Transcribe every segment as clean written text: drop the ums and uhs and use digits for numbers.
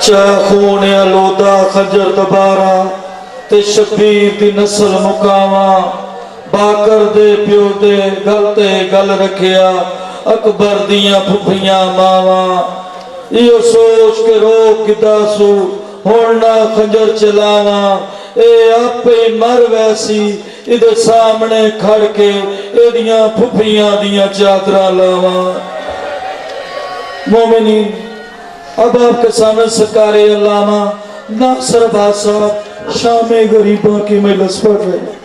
خون آلودہ خنجر دبارا تے شبیر دی نسل مقاما باکر دے پیو دے گل تے گل رکھیا اکبر دیاں پھپھیاں ماواں یہ سوچ کے روک گدا سو ہونا خنجر چلاواں اے آپ ہی مر ویسی ادھے سامنے کھڑ کے ایدیاں پھپھیاں دیاں چادرہ لاواں مومنین اب آپ کے سامنے سرکار علامہ ناصر عباس صاحب شام غریباں کی مجلس پڑھ رہے ہیں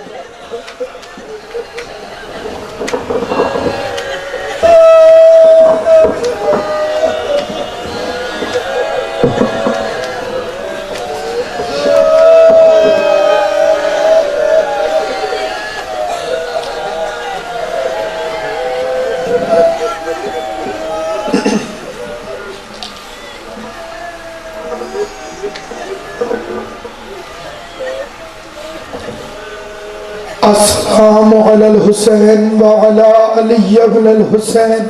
السلام علی الحسین وعلی علی ابن الحسین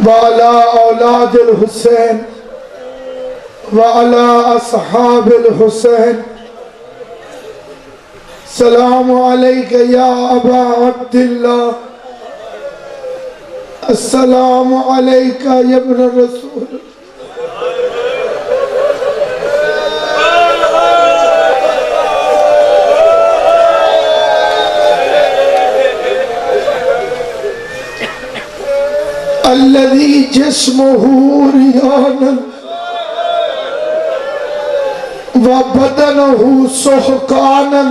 وعلی اولاد الحسین وعلی اصحاب الحسین السلام علیک یا ابا عبداللہ السلام علیک یا ابن الرسول الذي جسمه ريانا وبدنه سحقانا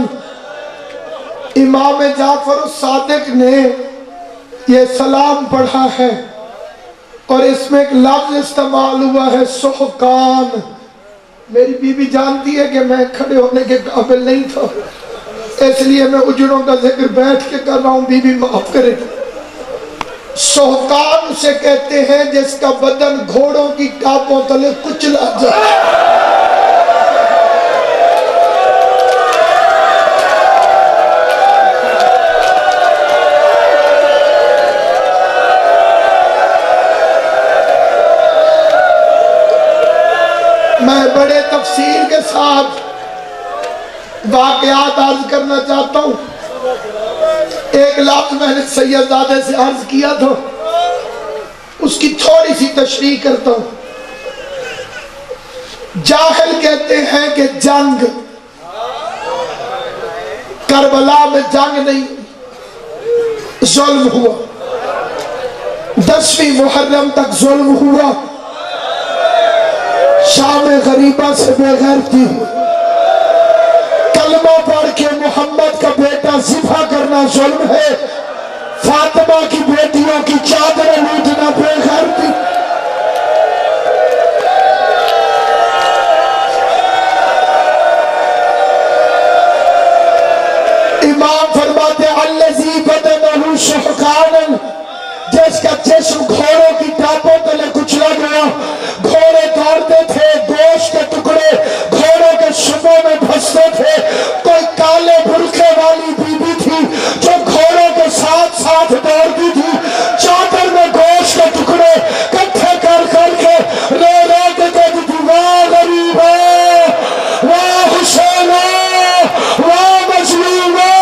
امام جعفر الصادق نے یہ سلام پڑھا ہے اور اس میں ایک لفظ استعمال ہوا ہے سحقان میری بی بی جانتی ہے کہ میں کھڑے ہونے کے قابل نہیں تھا اس لیے میں اجڑوں کا ذکر بیٹھ کے کر رہا ہوں بی بی معاف کرے سحقان اسے کہتے ہیں جس کا بدن گھوڑوں کی ٹاپوں تلے کچلا جائے میں بڑے تفصیل کے ساتھ واقعات عرض کرنا چاہتا ہوں ایک لفظ میں نے سیدزادے سے عرض کیا تھا اس کی تھوڑی سی تشریح کرتا ہوں جاہل کہتے ہیں کہ جنگ کربلا میں جنگ نہیں ظلم ہوا 10ویں محرم تک ظلم ہوا شام غریبہ سے بے غیرتی ہوئی کلمہ پڑھ کے محمد کا بیٹا ذبح کرنا ظلم ہے فاطمہ کی بیٹیوں کی چادریں لوٹنا بے غیرتی امام فرماتے الذی بدنہ سحقانا جس کا جسم گھوڑوں کی ٹاپوں تلے کچلا گیا گھوڑے دوڑتے تھے گوشت کے ٹکڑے گھوڑوں کے شبوں میں پھنستے تھے کوئی کالے برقعے والی بی بی تھی جو گھوڑوں کے ساتھ ساتھ دوڑتی تھی چادر میں گوشت کے ٹکڑے کٹھے کر کر کے رو رو کے کہتی تھی واہ غریبا واہ حسینا واہ مظلوما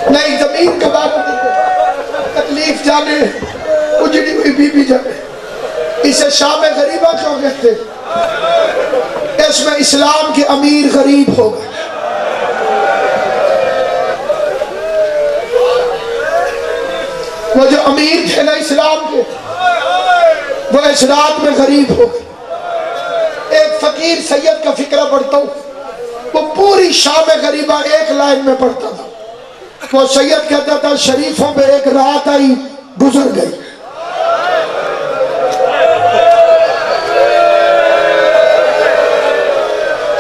نہیں زمین کا بات تکلیف جانے اجڑی ہوئی بی بی جانے اسے شام غریبہ کیوں کہتے اس میں اسلام کے امیر غریب ہو گئے وہ جو امیر تھے نا اسلام کے وہ اس رات میں غریب ہو گئے ایک فقیر سید کا فکرہ پڑھتا ہوں وہ پوری شام غریبہ ایک لائن میں پڑھتا تھا وہ سید کہتا تھا شریفوں پہ ایک رات آئی گزر گئی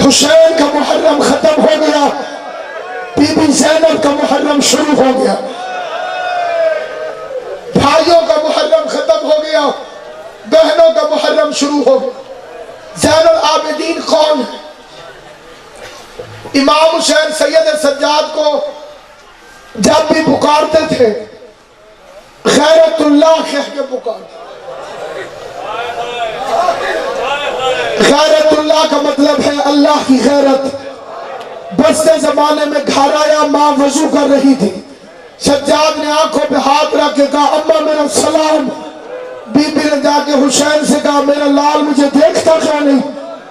حسین کا محرم ختم ہو گیا بی بی زینب کا محرم شروع ہو گیا بھائیوں کا محرم ختم ہو گیا بہنوں کا محرم شروع ہو گیا زین العابدین کون ہے؟ امام حسین سید سجاد کو جب بھی پکارتے تھے غیرت اللہ کہہ کے پکارتے. غیرت اللہ کا مطلب ہے اللہ کی غیرت. بستے زمانے میں گھر آیا، ماں وضو کر رہی تھی، سجاد نے آنکھوں پہ ہاتھ رکھ کے کہا اماں میرا سلام. بی بی نے جا کے حسین سے کہا میرا لال مجھے دیکھتا کیا نہیں،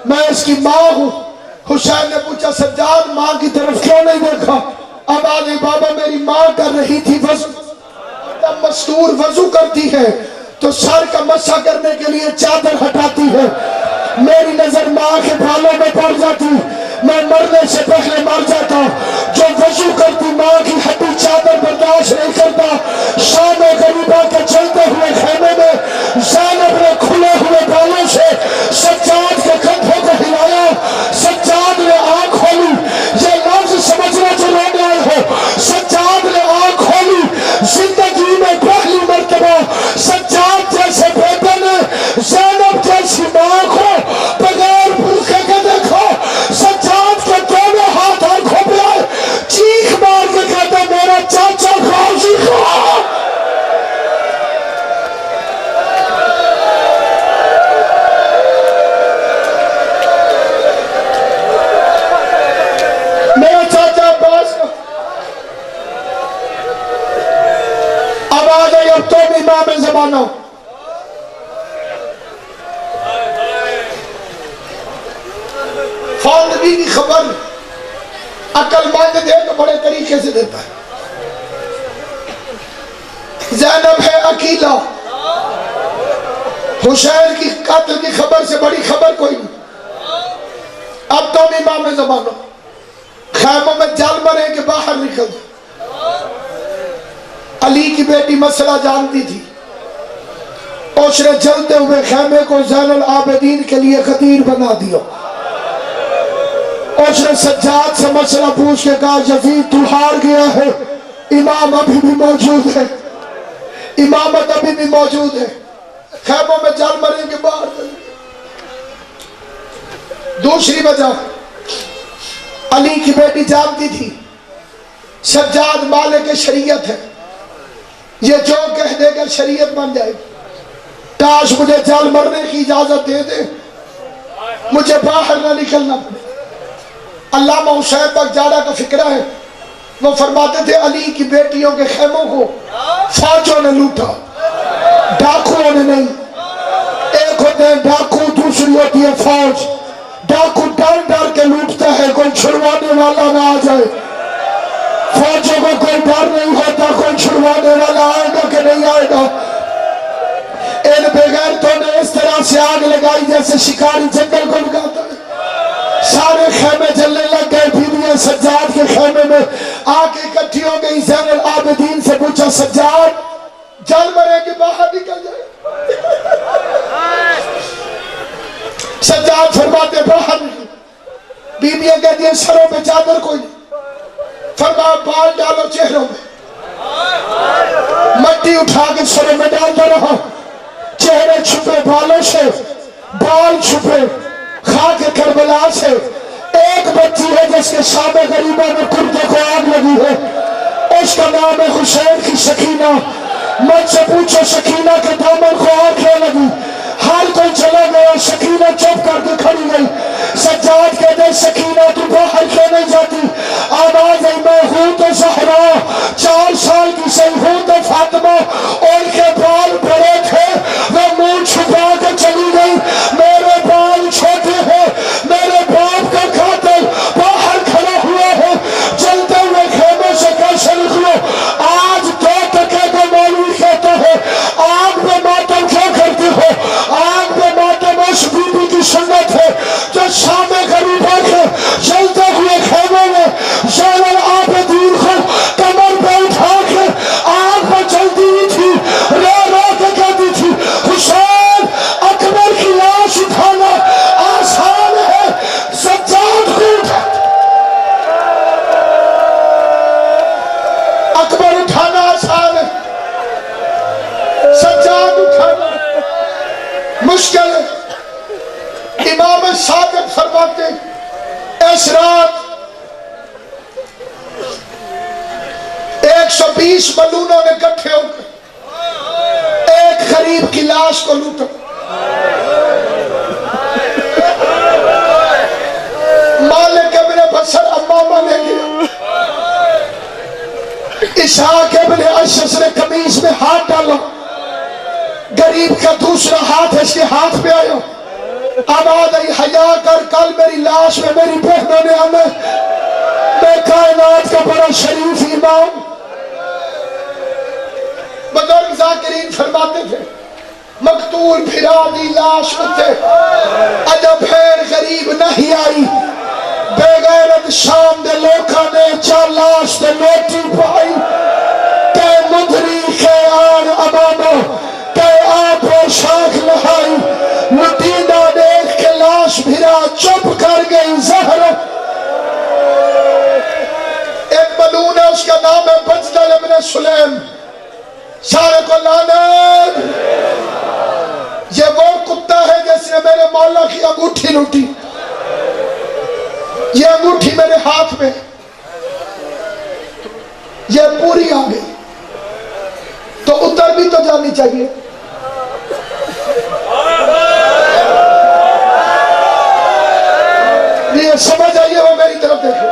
میں اس کی ماں ہوں. حسین نے پوچھا سجاد ماں کی طرف کیوں نہیں دیکھا؟ اب آگئی بابا میری ماں کر رہی تھی وضو. جب مستور وضو کرتی ہے تو سر کا مسح کرنے کے لیے چادر ہٹاتی ہے، میری نظر ماں کے بالوں میں پڑ جاتی، میں مرنے سے پہلے مر جاتا. جو وضو کرتی ماں کی ہٹی چادر برداشت نہیں کرتا. شام غریبہ کے چلتے ہوئے خیمے میں زینب نے کھلے ہوئے بالوں سے سجاد کے کندھوں کو ہلایا. سجاد نے آنکھ کھولی، یہ لفظ سمجھنا جو لوگ آئے ہو، سجاد نے آنکھ کھولی. زندگی میں پہلی مرتبہ سجاد جیسے بیٹے نے زینب جیسی ماں کو بغیر بھوکے کے دیکھو. سجاد کے دونوں ہاتھ آنکھوں پہ آئے، چیخ مار کے کہتا میرا چاچا غازی خواہ. میرا چاچا عباس کا. اب آ گئی اب تو امام زمانہ. فاندگی کی خبر عقل مند دے تو بڑے طریقے سے دیتا ہے. زینب ہے اکیلا، حسین کی قتل کی خبر سے بڑی خبر کوئی نہیں. اب تو امام زمانہ خیموں میں جل مرے کہ باہر نکل. علی کی بیٹی مسئلہ جانتی تھی، اس نے جلتے ہوئے خیمے کو زین العابدین کے لیے خطیر بنا دیا. اس نے سجاد سے مسئلہ پوچھ کے کہا یزید تو ہار گیا ہے، امام ابھی بھی موجود ہے، امامت ابھی بھی موجود ہے. خیموں میں جل مریں کے باہر. دوسری وجہ علی کی بیٹی جانتی تھی سجاد مالک شریعت ہے، یہ جو کہہ دے گا شریعت بن جائے. کاش مجھے جل مرنے کی اجازت دے دے، مجھے باہر نہ نکلنا پڑے. علامہ حسین تک جاڑا کا فکرہ ہے، وہ فرماتے تھے علی کی بیٹیوں کے خیموں کو فوجوں نے لوٹا، ڈاکوؤں نے نہیں. ایک ہوتے ہیں ڈاکو، دوسری ہوتی ہے فوج. ڈاکو ڈر ڈر کے لوٹتا ہے کوئی چھڑوانے والا نہ آ جائے. فوجوں کو کوئی ڈر نہیں ہوتا کوئی چھڑوانے والا آئے گا کہ نہیں آئے گا. ان بغیرتوں نے اس طرح سے آگ لگائی جیسے شکاری جنگل کو لگاتا ہے. سارے خیمے جلنے لگ گئے. بیویاں سجاد کے خیمے میں آ کے اکٹھی ہو گئی. زین العابدین سے پوچھا سجاد جل مرے کہ باہر نکل جائے؟ سجاد فرماتے باہر نکل. بیویاں کہتی ہیں سروں پہ چادر کوئی نہیں. فرمایا بال ڈالو چہروں میں. مٹی اٹھا کے سروں میں ڈالتا رہا. چہرے چھپے بالوں سے، بال چھپے خاک کربلا سے. ایک بچی ہے جس کے شام غریبہ میں کرتے کو آگ لگی ہے، اس کا نام ہے حسین کی سکینہ. مجھ سے پوچھو سکینہ کے دامن کو آگ کیوں لگی؟ ہر کوئی چلا گیا، سکینہ چپ کر کے کھڑی گئی. سجاد کہتے ہیں سکینہ تو باہر کیوں نہیں جاتی؟ آواز ہے میں ہوں تو زہرا، 4 سال کی سی ہوں تو فاطمہ. ان کے بال بڑے تھے، وہ منہ چھپا کے چلی گئی. میرے بال چھوٹے ہیں، میرے باپ کا قاتل باہر کھڑا ہوا ہے. جلتے ہوئے خیمے سے کیسے نکلو؟ آج 2 ٹکے کو مولوی کہتا ہے آگ میں ماتم کیوں کرتے ہو؟ آگ میں ماتم اس بی بی کی سنت ہے جو شام غریبہ کے جلتے ہوئے خیمے میں زین العابدین کو کمر پہ اٹھا کے آگ میں چلتی تھی، رو رو کے کہتی تھی حسین اکبر کی لاش اٹھانا آسان ہے، سجاد کو اٹھا. اکبر اٹھانا آسان ہے، سجاد اٹھانا مشکل ہے. امام صادق فرماتے اس رات 120 ملونوں نے اکٹھے ہو کر ایک غریب کی لاش کو لوٹا. مالک ابن بصر امامہ لے گیا. اسحاق ابن اشعث نے قمیص میں ہاتھ ڈالا. غریب کا دوسرا ہاتھ اس کے ہاتھ پہ آیا. آواز آئی حیا کر, کل میری لاش میں میری بہنوں نے ہمیں, میں کائنات کا بڑا شریف امام. بزرگ ذاکرین فرماتے تھے مقتول پھرا دی لاش اٹھے, عجب بھیڑ غریب نہیں آئی. بے غیرت شام دے لوکاں نے چار لاش دے نوٹی پائی. کہ مدری کے آن امامو کہ آپ و شاخ لہائی. مدینہ دیکھ کے لاش بھرا چپ کر گئی زہرا. ایک ملون ہے اس کا نام ہے بجدل ابن سلیم. سارے کو لعنت. یہ وہ کتا ہے جس نے میرے مولا کی انگوٹھی لوٹی. یہ انگوٹھی میرے ہاتھ میں, یہ پوری آ گئی تو اتر بھی تو جانی چاہیے. یہ سمجھ آئیے, وہ میری طرف دیکھو.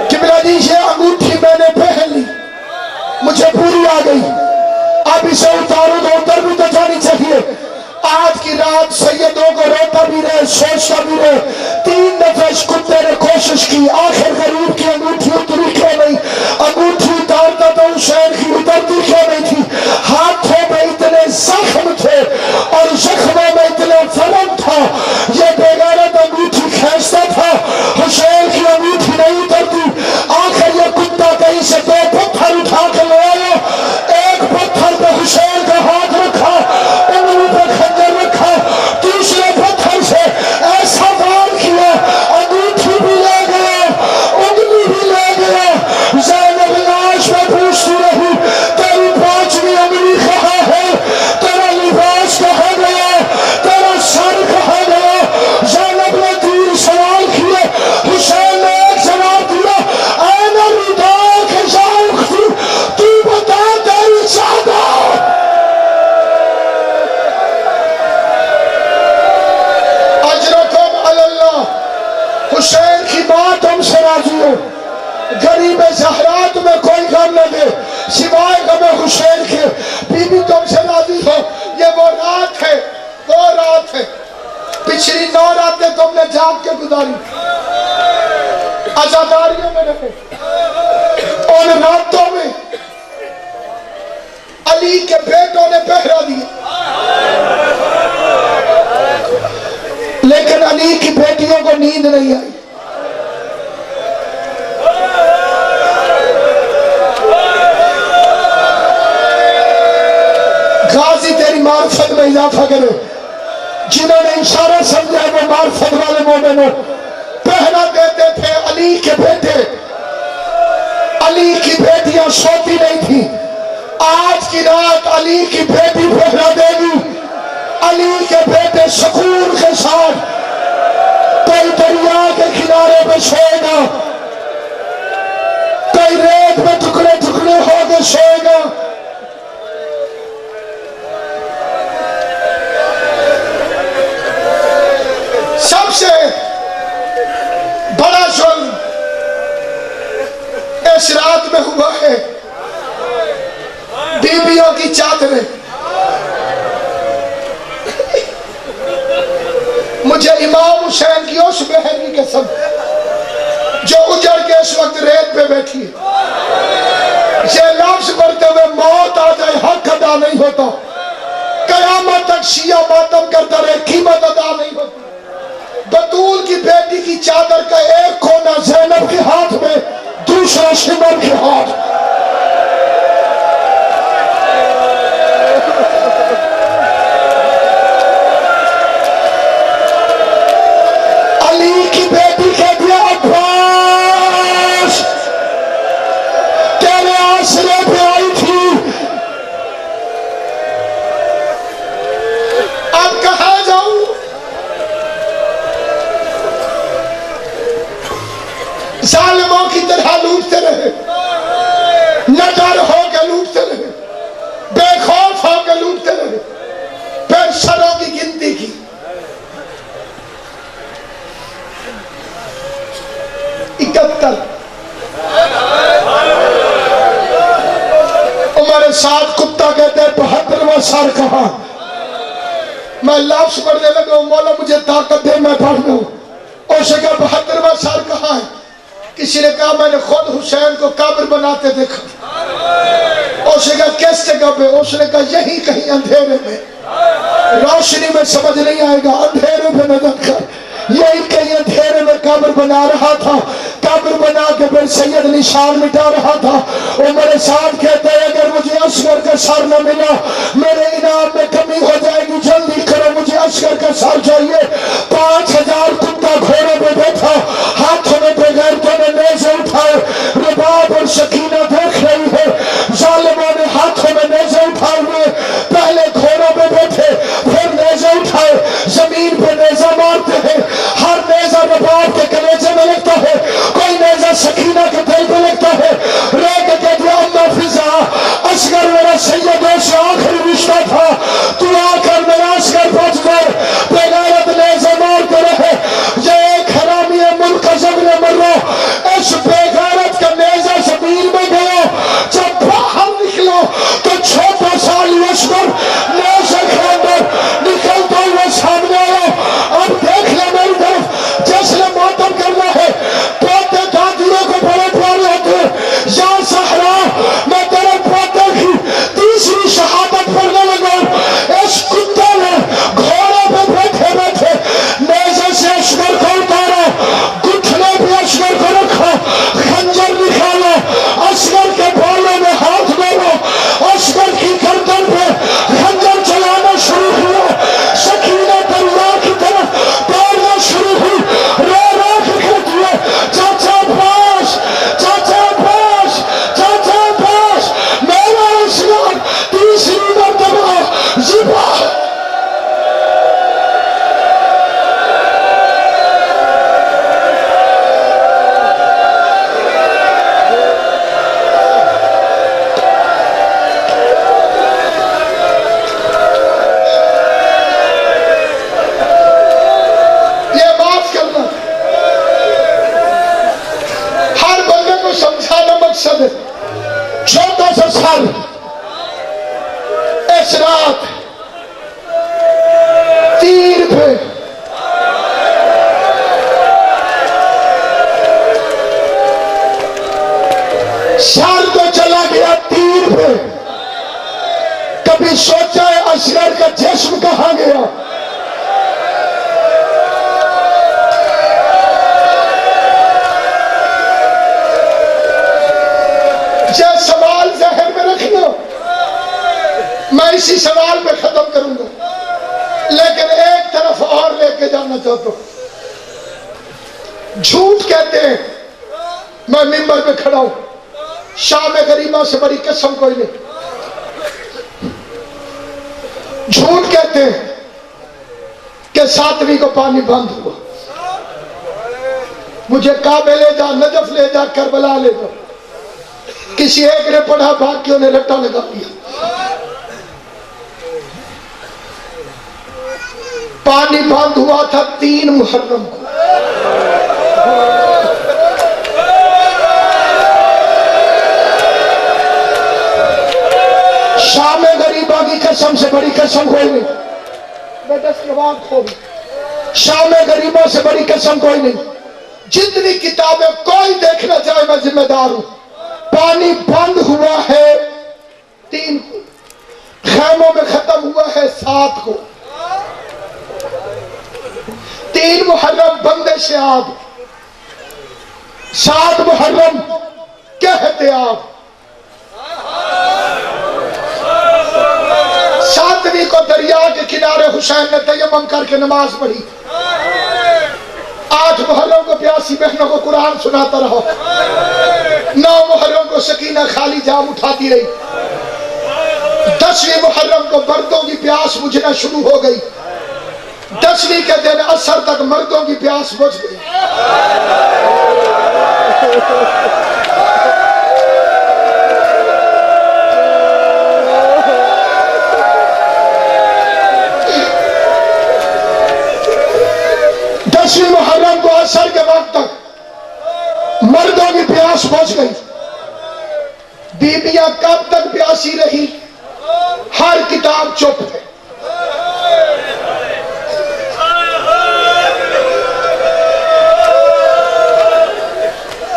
قبلہ جی یہ انگوٹھی میں نے پہن لی, مجھے پوری آ گئی, اب اسے اتارو تو اتر بھی تو جانی چاہیے. آج کی رات سیدوں کو روتا بھی رہے, سوچتا بھی رہے. 3 دفعہ اس کتے نے کوشش کی, آخر غریب کی انگوٹھی اتری کیوں نہیں. انگوٹھی اتارتا تو حسین کی اترتی کیوں نہیں تھی. ہاتھوں میں اتنے زخم تھے اور زخموں میں اتنے فرم تھا. یہ بے غیرت انگوٹھی کھینچتا تھا, حسین کی انگوٹھی نہیں اترتی. آخر یہ کتا کہیں سے 2 پتھر اٹھا کے لے آیا. ایک پتھر پہ حسین کا ہاتھ رکھا, انگلی پہ خنجر رکھا. دوسرے پتھر سے ایسا وار کیا, انگوٹھی بھی لے گیا, انگلی بھی لے گیا. زینب لاش میں پوچھتی رہی تیری 5ویں انگلی کہاں ہے, تیرا لباس کہاں گیا, تیرا سر کہاں گیا. زینب نے 3 سوال کیے, حسین نے ایک جواب دیا, این الردا کے جاؤ, تو بتا تیری چادر. اجرکم علی اللہ. حسین کی ماں تم سے راضی ہو, غریب زہرا تمہیں کوئی غم نہ دے سوائے غم حسین کے. بی بی تم سے راضی ہو. یہ وہ رات ہے, وہ رات ہے, پچھلی 9 راتیں تم نے جاگ کے گزاری, عزاداریوں میں رہے. ان راتوں میں علی کے بیٹوں نے پہرا دیا, لیکن علی کی بیٹیوں کو نیند نہیں آئی. غازی تیری معرفت میں اضافہ کرے. جنہوں نے اشارہ سمجھا وہ معرفت والے مومنوں پہنا دیتے تھے علی کے بیٹے. علی کی بیٹیاں سوتی نہیں تھی. آج کی رات علی کی بیٹی پہنا دے گی. علی کے بیٹے سکون کے ساتھ کوئی دریا کے کنارے پہ سوئے گا, کوئی ریت میں ٹکڑے ٹکڑے ہو کے سوئے گا. سب سے بڑا ظلم اس رات میں ہوا ہے بیویوں کی چادریں. مجھے امام حسین کی اس بہن کی قسم جو اجڑ کے اس وقت ریت پہ بیٹھی ہے, یہ لفظ پڑھتے ہوئے موت آ جائے حق ادا نہیں ہوتا. قیامت تک شیعہ ماتم کرتا رہے, قیمت ادا نہیں ہوتی. بطول کی بیٹی کی چادر کا ایک کونا زینب کے ہاتھ میں, دوسرا شمر کے ہاتھ. علی کی بیٹی کہتی ہے عباس تیرے آسرے پہ آئی تھی, اب کہاں جاؤں. ظالموں کی طرح لوٹتے رہے، نڈر ہو کے لوٹتے رہے، بے خوف ہو کے لوٹتے رہے، پھر سروں کی گنتی کی، 71۔ عمر ساتھ کتا کہتے ہیں 72واں سر کہاں؟ میں لفظ پڑھنے لگا، مولا مجھے طاقت دے میں پڑھ لوں۔ اس نے کہا 72واں سر کہاں ہے؟ کسی نے کہا میں نے خود حسین کو قبر بناتے دیکھا۔ اس نے کہا کس جگہ پہ؟ اس نے کہا یہی کہیں اندھیرے میں، روشنی میں سمجھ نہیں آئے گا، اندھیرے میں نظر کر، یہی کہیں اندھیرے میں قبر بنا رہا تھا، قبر بنا کے پھر سید نشان مٹا رہا تھا۔ عمر سعد کہتے ہیں اگر مجھے اصغر کا سر نہ ملا میرے انعام میں کمی ہو جائے گی، جلدی کرو مجھے اصغر کا سر چاہیے۔ 5000 کتا گھوڑے پہ بیٹھا، ہاتھوں میں بغیرتوں نے نیزے اٹھائے، رباب اور سکینہ دیکھ رہی ہے، ظالموں نے ہاتھوں میں نیزے اٹھائے ہوئے، پہلے گھوڑوں پہ بیٹھے پھر نیزے اٹھائے، زمین پہ نیزہ مارتے ہیں، ہر نیزہ رباب کے کلیجے میں لگتا ہے، کوئی نیزہ سکینہ کے دل پہ لگتا ہے۔ رو کے کہہ دیا اما فضا، اصغر میرا سیدوں سے آخری رشتہ تھا، تو آ کر میرا اصغر پہنچ کر بغیرت نیزے مارتے رہے۔ یہ ایک حرامی منقذب نے مرو، اس بغیرت کا نیزہ زمین میں گیا، جب باہر نکلا تو چھوٹا سا اصغر نیزے کے اندر نکلتا ہوا سامنے آیا۔ اب دیکھ لے میری طرف، جس نے ماتم کرنا ہے، پوتے دادیوں کو بڑے پیارے ہوتے ہیں، یا صحرا میں تیرے پوتے کی تیسری شہادت پڑھنے لگا۔ اس کتے نے گھوڑے پہ بیٹھے بیٹھے نیزے سے اصغر کو اتارا، گٹھنے پہ اصغر کو رکھا، خنجر نکالا، اصغر کے بالوں میں ہاتھ ڈالا، اصغر کی گردن پہ خنجر چلانا شروع ہوا، سکینہ تلوار کی طرف دوڑنا شروع ہوئی، رو رو کے کہتی ہے چاچا عباس، چاچا عباس، چاچا عباس، میرا اصغر تیسری مرتبہ ذبح۔ یہ معاف کرنا ہر بندے کو سمجھانا مقصد ہے۔ چھوٹا سا سر اس رات تیر پہ سر تو چلا گیا تیر پہ، کبھی سوچا ہے اصغر کا جسم کہاں گیا؟ یہ سوال ذہن میں رکھنا، میں اسی سوال پہ ختم کروں گا، لیکن ایک طرف اور لے کے جانا چاہتا ہوں۔ جھوٹ کہتے ہیں، میں ممبر پہ کھڑا ہوں، شام غریبہ سے بڑی قسم کوئی نہیں۔ جھوٹ کہتے ہیں کہ 7ویں کو پانی بند ہوا، مجھے کعبے لے جا، نجف لے جا، کربلا لے جا، کسی ایک نے پڑھا باقیوں نے رٹا لگا دیا۔ پانی بند ہوا تھا 3 محرم کو، شام غریبہ کی قسم سے بڑی قسم کوئی نہیں، میں دستیاب کھول، شام غریبہ سے بڑی قسم کوئی نہیں، جتنی کتابیں کوئی دیکھنا چاہے میں ذمہ دار ہوں۔ پانی بند ہوا ہے 3 کو، خیموں میں ختم ہوا ہے 7 کو، 3 محرم بندش آب، 7 محرم احتیاط. 7ویں کو دریا کے کنارے حسین نے تیمم کر کے نماز پڑھی. 8 محرم کو پیاسی بہنوں کو قرآن سناتا رہا. 9 محرم کو سکینہ خالی جام اٹھاتی رہی. 10ویں محرم کو مردوں کی پیاس بجھنا شروع ہو گئی. 10ویں کے دن عصر تک مردوں کی پیاس بجھ گئی. دسویں محرم کو عصر کے وقت تک مردوں کی پیاس بجھ گئی، بیبیاں کب تک پیاسی رہی؟ ہر کتاب چپ ہے۔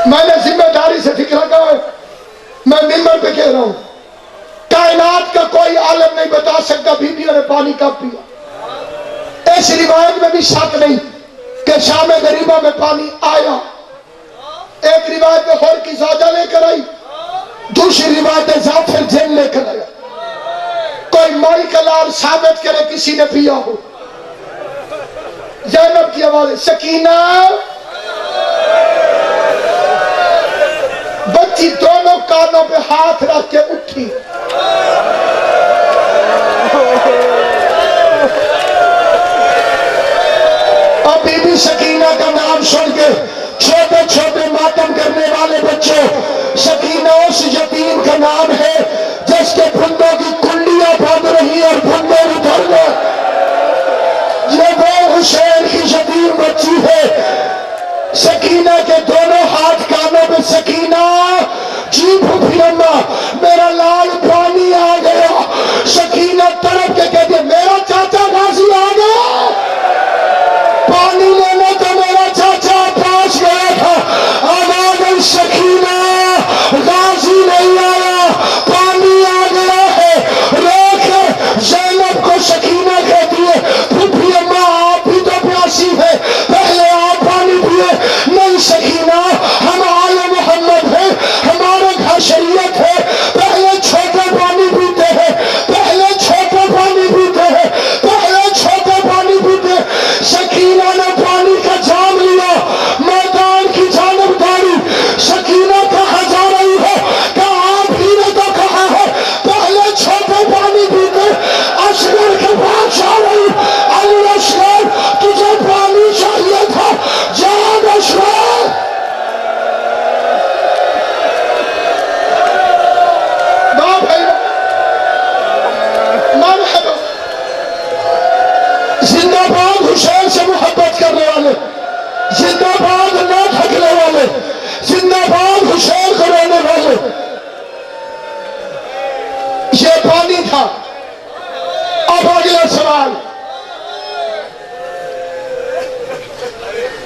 میں نے ذمہ داری سے فکر کہا ہے، میں ممبر پہ کہہ رہا ہوں، کائنات کا کوئی عالم نہیں بتا سکتا بیبیوں نے پانی کب پیا۔ اس روایت میں بھی شک نہیں کہ شام غریبہ میں پانی آیا۔ ایک روایت میں ہور کی زوجہ لے کر آئی، دوسری روایت میں زعفر جن لے کر آیا۔ کوئی مائی کلام ثابت کرے کسی نے پیا ہو۔ زینب کی آواز ہے، سکینہ، بچی دونوں کانوں پہ ہاتھ رکھ کے اٹھی۔ اور بی بی سکینہ کا نام سن کے چھوٹے چھوٹے ماتم کرنے والے بچوں، سکینہ اس یتیم کا نام ہے جس کے پھندوں کی کنڈیاں بند رہی اور پھندے ادھر گئے۔ یہ وہ حسین کی یتیم بچی ہے۔ سکینہ کے دونوں ہاتھ کانوں پہ، سکینہ جی پھوپھی اماں میرا لال پانی آ گیا۔ سکینہ تڑپ کے کہتی ہے میرا چاچا غازی آ گیا، پانی لینے تو میرا چاچا پاس گیا تھا، اب آ گئی سکینہ، غازی نہیں آیا، پانی آ گیا ہے۔ روک زینب کو سکینہ کہتی ہے پھوپھی اماں آپ بھی تو پیاسی ہے، پہلے آپ پانی پیے۔ نہیں سکینہ، ہم آل محمد ہیں، ہمارے گھر شریعت ہے، پہلے چھوٹے پانی پیتے ہیں، پہلے چھوٹے پانی پیتے ہیں، پہلے چھوٹے پانی پیتے ہیں۔ سکینہ نے پانی کا جام لیا، میدان کی جانب دوڑی۔ سکینہ کہاں جا رہی ہے؟ کہ آپ ہی نے تو کہا ہے پہلے چھوٹے پانی پیتے۔ اصغر کے پاس جا رہی، علی اصغر تجھے پانی چاہیے تھا، جان اصغر۔ زندہ باد حسین سے محبت کرنے والے، زندہ باد نہ تھکنے والے، زندہ باد حسین کو رونے والے۔ یہ پانی تھا۔ اب اگلا سوال،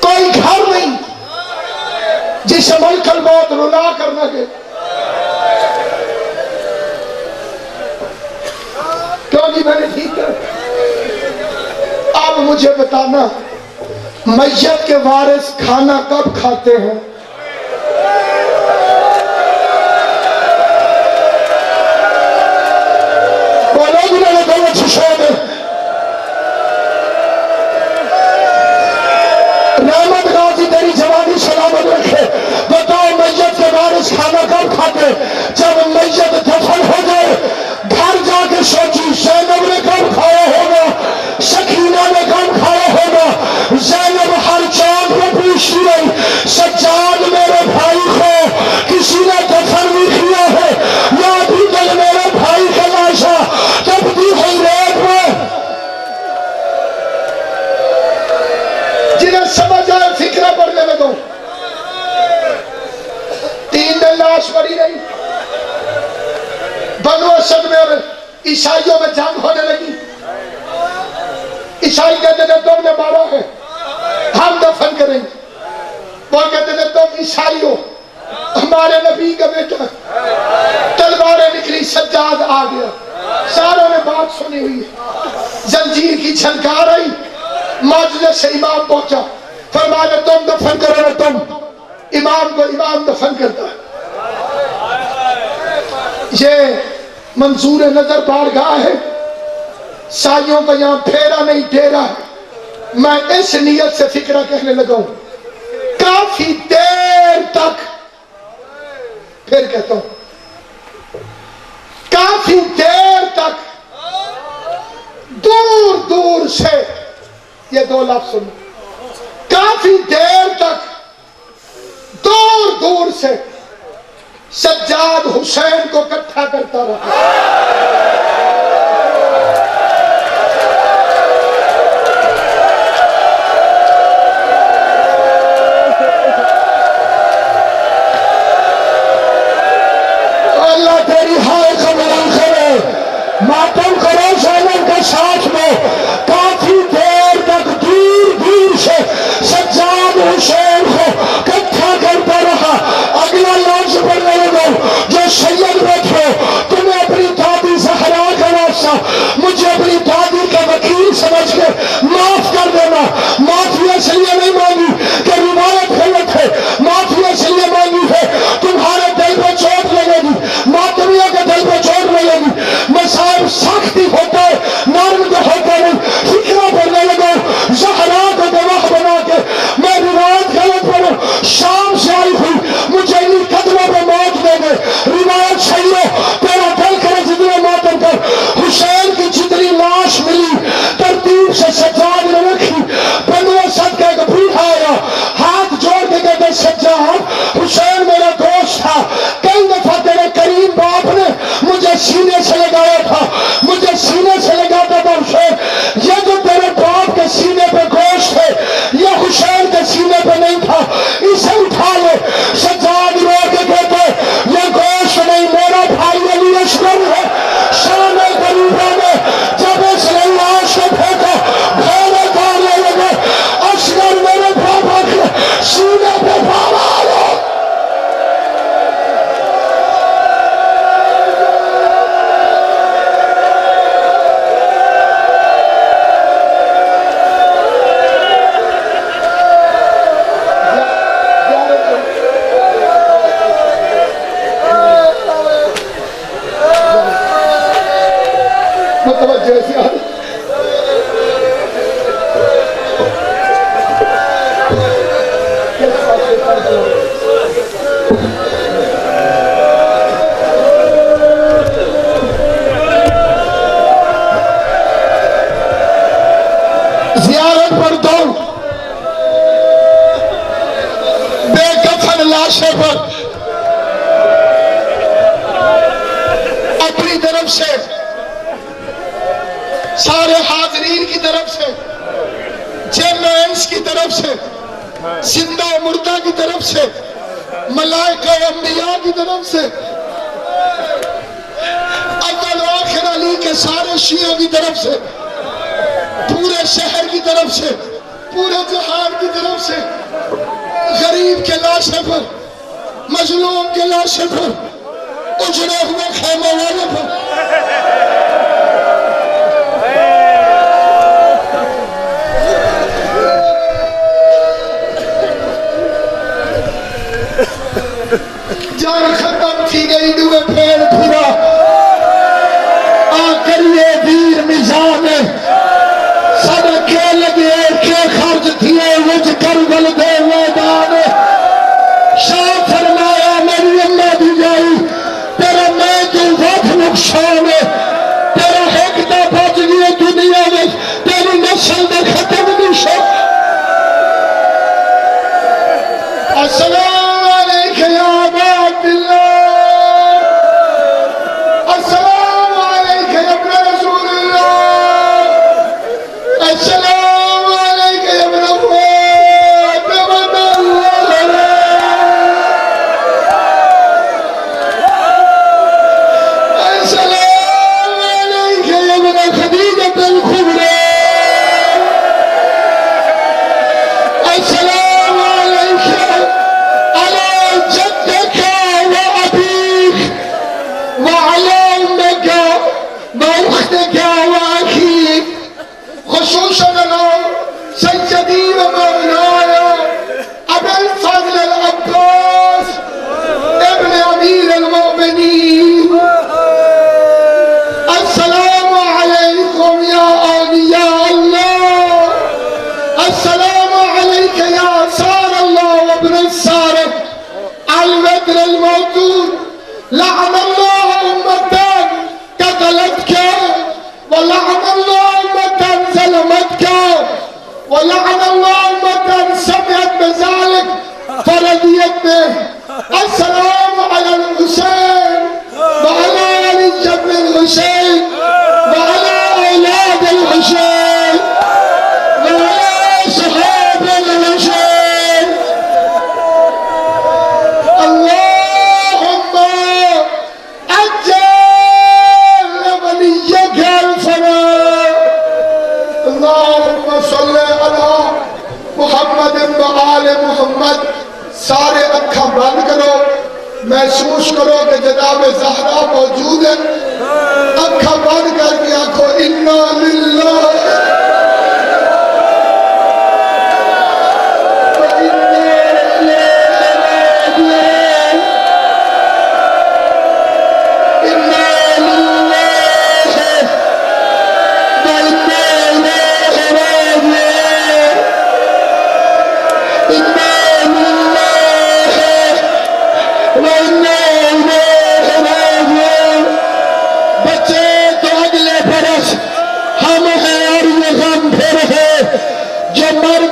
کوئی گھر نہیں جسے ملک الموت رلا کرنا گے، کیوں جی میں نے ٹھیک کر۔ اب مجھے بتانا میت کے وارث کھانا کب کھاتے ہیں؟ بولو جی میں نے دونوں چھوڑ دے۔ رحمت غازی تیری جوانی سلامت رکھے، بتاؤ میت کے وارث کھانا کب کھاتے؟ جب میت دفن ہو گئے، گھر جا کے سوچی زینب نے کب کھایا ہوگا، سکینہ نے کب کھایا ہوگا۔ زینب ہر چاند پہ پوچھتی رہی سجاد میرے بھائی کو کسی نے دفن بھی کیا ہے یا ابھی تک میرے بھائی کا لاشا تبدی ہوئی ریت میں؟ جنہیں سمجھ آئے فکرہ پڑھنے لگو۔ 3 دن لاش پڑی رہی، بنو اسد میں اور عیسائیوں میں جنگ ہونے لگی۔ عیسائی کہتے تھے تم نے مارا ہے، ہم دفن کریں گے۔ وہ کہتے تھے تم عیسائی ہو، ہمارے نبی کا بیٹا۔ تلواریں نکلی، سجاد آ گیا، ساروں نے بات سنی ہوئی ہے۔ زنجیر کی جھنکار آئی، مجلس سے امام پہنچا، فرمایا تم دفن کرو نا، تم امام کو امام دفن کرتا ہے۔ یہ منظور نظر بارگاہ ہے، سائیوں کا یہاں پھیرا نہیں ڈیرا ہے۔ میں اس نیت سے فکرہ کہنے لگا ہوں، کافی دیر تک، پھر کہتا ہوں کافی دیر تک، دور دور سے، یہ 2 لفظ سنو، کافی دیر تک، دور دور دور سے سجاد حسین کو اکٹھا کرتا رہا. اللہ تیری ہائے قبول کرے. ماتم کرو زینب کے ساتھ میں. کافی دیر تک دور دور سے سجاد حسین کو اکٹھا کرتا رہا. اگلا لفظ پڑھنے لگا جو سید بیٹھو تمہیں اپنی دادی زہرا کا واسطہ مجھے اپنی دادی کا وکیل سمجھ کے معاف کر دینا. معافی اس لیے نہیں مانگی کہ روایت غلط ہے. معافی اس لیے مانگی ہے تمہارے دل پہ چوٹ لگے گی, ماتمیہ کے دل پہ چوٹ لگے گی. مصائب سختی ہوتا ہے, نرم تو ہوتا نہیں. فکرہ پڑھنے لگا زہرا کو گواہ بنا کے میں روایت غلط پڑھوں. شام سے آئی ہوئی مجھے انہی قدموں پہ موت دے گے. روایت صحیح ہو تیرا دل کرے جتنے ماتم کر. حسین کی جتنی لاش ملی ترتیب سے سجاد نے رکھی. بنو اسد کا ایک بوڑھا آیا ہاتھ جوڑ کے کہتے سجاد حسین میرا دوست تھا. کئی دفعہ تیرے کریم باپ نے مجھے سینے سے لگایا تھا, مجھے سینے سے لگاتا تھا حسین. یہ جو تیرے باپ کے سینے پہ گوشت ہے یہ حسین کے سینے پہ نہیں تھا, اسے اٹھا لے. سجاد رو کے کہتے یہ گوشت نہیں میرا بھائی علی اصغر ہے. شام غریبہ میں جب اس نے لاش کو پھینکا گھوڑے کارنے لگے. اصغر میرے بابا کے سینے پہ بابا آیا. زیارت پڑھتا ہوں بے کفن لاشیں پر اپنی طرف سے سارے حاضرین کی طرف سے جیمینس کی طرف سے زندہ و مردہ کی طرف سے ملائکہ و انبیاء کی طرف سے اول و آخر علی کے سارے شیعوں کی طرف سے پورے شہر کی طرف سے پورے جہان کی طرف سے غریب کے لاشیں پر مظلوم کے لاشیں پر اجڑے ہوئے خیموں والے پر جان ختم تھی گئی دوے پھیل پھرا آ کر یہ ویر نظام صدقے لگے کے خرچ تھیے وچ کربل دے میدان شاہ فرمایا میری اللہ دی جائی تیرا میں تو وقت نقصان تیرا ایک دا بچ گئی دنیا میں تیری نسل دے ختم نشو. السلام علیکم یا عباد اللہ, السلام علیکم یا ابن رسول اللہ, السلام علیکم یا ابن فاطمہ اللہ, السلام علیکم یا ابن خدیجہ الکبریٰ, السلام علیکم علی جدک و ابیک وعلی امک و اختک و اخیک, خصوصاً سیدی و مولایا ابی الفضل العباس ابن امیر المؤمنین. السلام علیکم یا اولیاء اللہ, السلام علیکم یا سار اللہ و ابن السارق الودر الموتور, لعن اللہ امتان قتلتک ولعن اللہ امتان ظلمتک ولعن اللہ امتان سمعت بذلك فرضیت میں السلام علی الحسین وعلی آل جبر الحسین وعلی اولاد الحسین وعلی صحاب الحسین اللہم عجل ولیک الفلاح اللہم صلی علی محمد و آل محمد. سارے اکھا بند کرو، محسوس کرو کہ جناب زہرا موجود ہے. اکھا بند کر کے آنکھو انا للہ جو مر